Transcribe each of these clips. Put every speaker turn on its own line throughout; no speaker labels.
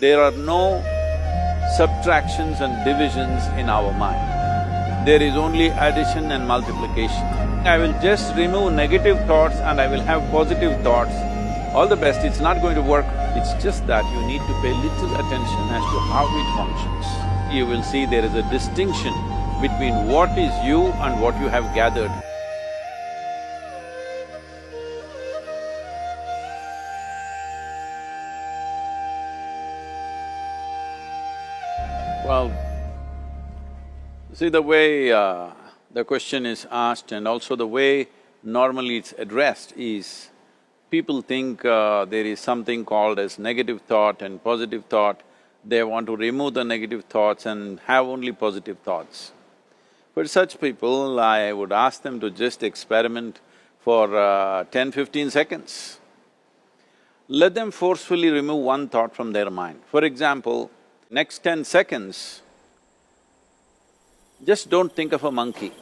There are no subtractions and divisions in our mind. There is only addition and multiplication. I will just remove negative thoughts and I will have positive thoughts. All the best, it's not going to work. It's just that you need to pay little attention as to how it functions. You will see there is a distinction between what is you and what you have gathered. Well, see the way the question is asked and also the way normally it's addressed is, people think there is something called as negative thought and positive thought. They want to remove the negative thoughts and have only positive thoughts. For such people, I would ask them to just experiment for 10-15 seconds. Let them forcefully remove one thought from their mind. For example, next 10 seconds, just don't think of a monkey.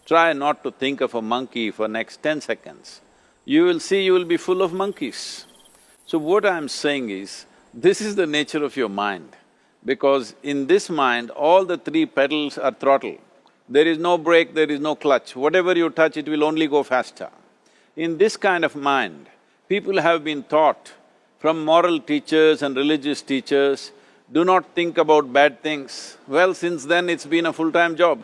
Try not to think of a monkey for next 10 seconds. You will see you will be full of monkeys. So what I'm saying is, this is the nature of your mind, because in this mind, all the three pedals are throttle. There is no brake, there is no clutch. Whatever you touch, it will only go faster. In this kind of mind, people have been taught from moral teachers and religious teachers, do not think about bad things. Well, since then it's been a full-time job.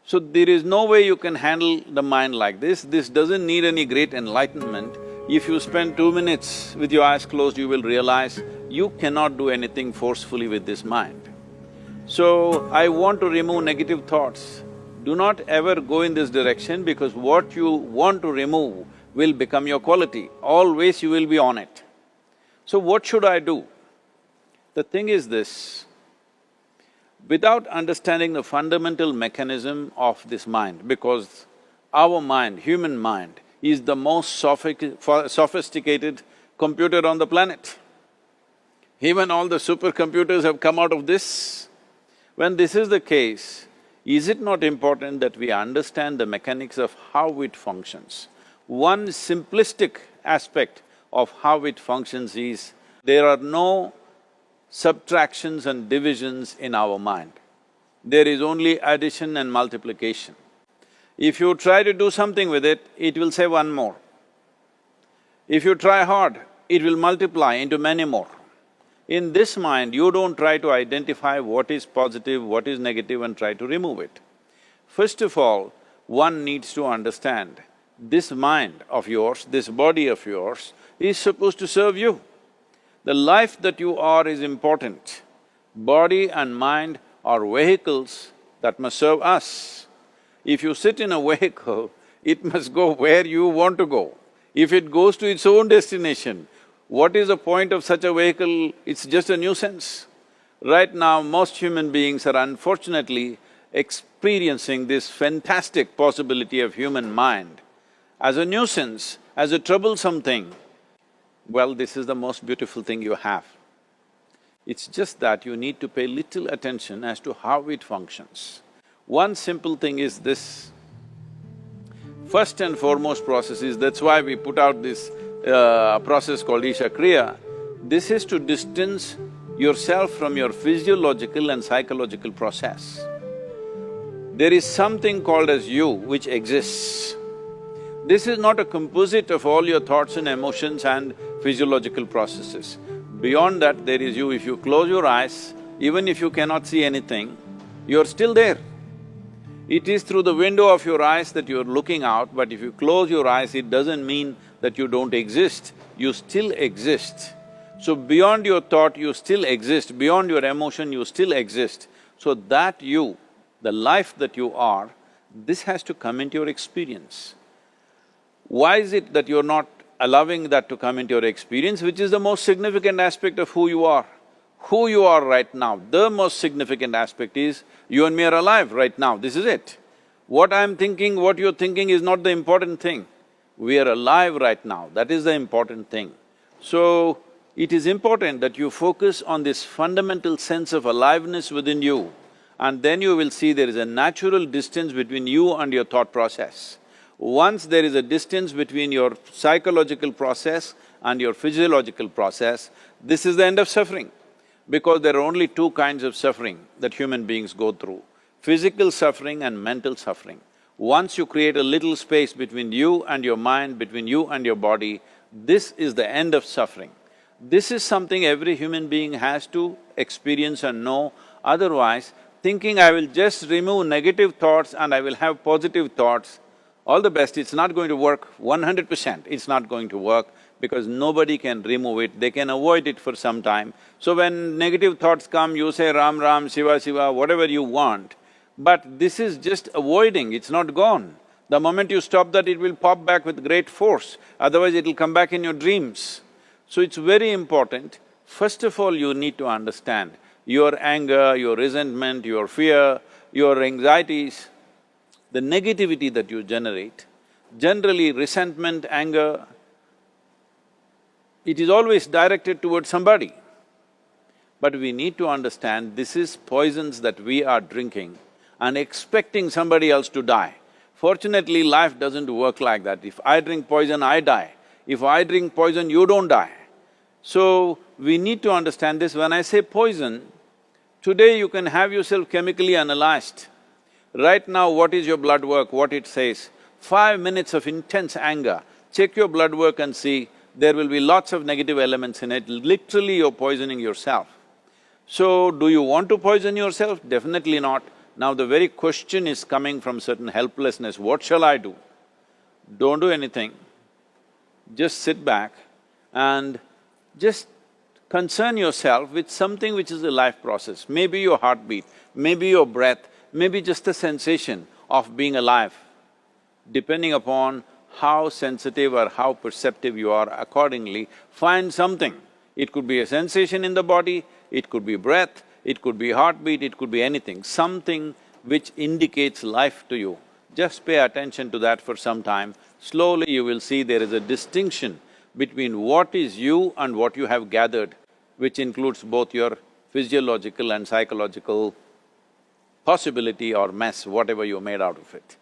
So there is no way you can handle the mind like this. This doesn't need any great enlightenment. If you spend 2 minutes with your eyes closed, you will realize you cannot do anything forcefully with this mind. So, I want to remove negative thoughts. Do not ever go in this direction, because what you want to remove will become your quality. Always you will be on it. So what should I do? The thing is this, without understanding the fundamental mechanism of this mind, because our mind, human mind, is the most sophisticated computer on the planet. Even all the supercomputers have come out of this. When this is the case, is it not important that we understand the mechanics of how it functions? One simplistic aspect of how it functions is, there are no subtractions and divisions in our mind. There is only addition and multiplication. If you try to do something with it, it will say one more. If you try hard, it will multiply into many more. In this mind, you don't try to identify what is positive, what is negative and try to remove it. First of all, one needs to understand, this mind of yours, this body of yours is supposed to serve you. The life that you are is important. Body and mind are vehicles that must serve us. If you sit in a vehicle, it must go where you want to go. If it goes to its own destination, what is the point of such a vehicle? It's just a nuisance. Right now, most human beings are unfortunately experiencing this fantastic possibility of human mind as a nuisance, as a troublesome thing. Well, this is the most beautiful thing you have. It's just that you need to pay little attention as to how it functions. One simple thing is this. First and foremost process is, that's why we put out this process called Isha Kriya. This is to distance yourself from your physiological and psychological process. There is something called as you which exists. This is not a composite of all your thoughts and emotions and physiological processes. Beyond that, there is you. If you close your eyes, even if you cannot see anything, you're still there. It is through the window of your eyes that you're looking out, but if you close your eyes, it doesn't mean that you don't exist, you still exist. So beyond your thought, you still exist, beyond your emotion, you still exist. So that you, the life that you are, this has to come into your experience. Why is it that you're not allowing that to come into your experience, which is the most significant aspect of who you are? Who you are right now, the most significant aspect is, you and me are alive right now, this is it. What I'm thinking, what you're thinking is not the important thing. We are alive right now, that is the important thing. So, it is important that you focus on this fundamental sense of aliveness within you, and then you will see there is a natural distance between you and your thought process. Once there is a distance between your psychological process and your physiological process, this is the end of suffering. Because there are only two kinds of suffering that human beings go through, physical suffering and mental suffering. Once you create a little space between you and your mind, between you and your body, this is the end of suffering. This is something every human being has to experience and know, otherwise thinking I will just remove negative thoughts and I will have positive thoughts, all the best, it's not going to work 100%, it's not going to work because nobody can remove it, they can avoid it for some time. So when negative thoughts come, you say Ram Ram, Shiva Shiva, whatever you want, but this is just avoiding, it's not gone. The moment you stop that, it will pop back with great force, otherwise it'll come back in your dreams. So it's very important, first of all you need to understand your anger, your resentment, your fear, your anxieties, the negativity that you generate. Generally resentment, anger, it is always directed towards somebody. But we need to understand this is poisons that we are drinking and expecting somebody else to die. Fortunately, life doesn't work like that. If I drink poison, I die. If I drink poison, you don't die. So, we need to understand this. When I say poison, today you can have yourself chemically analyzed. Right now, what is your blood work, what it says? 5 minutes of intense anger, check your blood work and see, there will be lots of negative elements in it, literally you're poisoning yourself. So, do you want to poison yourself? Definitely not. Now the very question is coming from certain helplessness, what shall I do? Don't do anything, just sit back and just concern yourself with something which is a life process. Maybe your heartbeat, maybe your breath, maybe just the sensation of being alive. Depending upon how sensitive or how perceptive you are, accordingly, find something. It could be a sensation in the body, it could be breath, it could be heartbeat, it could be anything, something which indicates life to you. Just pay attention to that for some time. Slowly you will see there is a distinction between what is you and what you have gathered, which includes both your physiological and psychological possibility or mess, whatever you made out of it.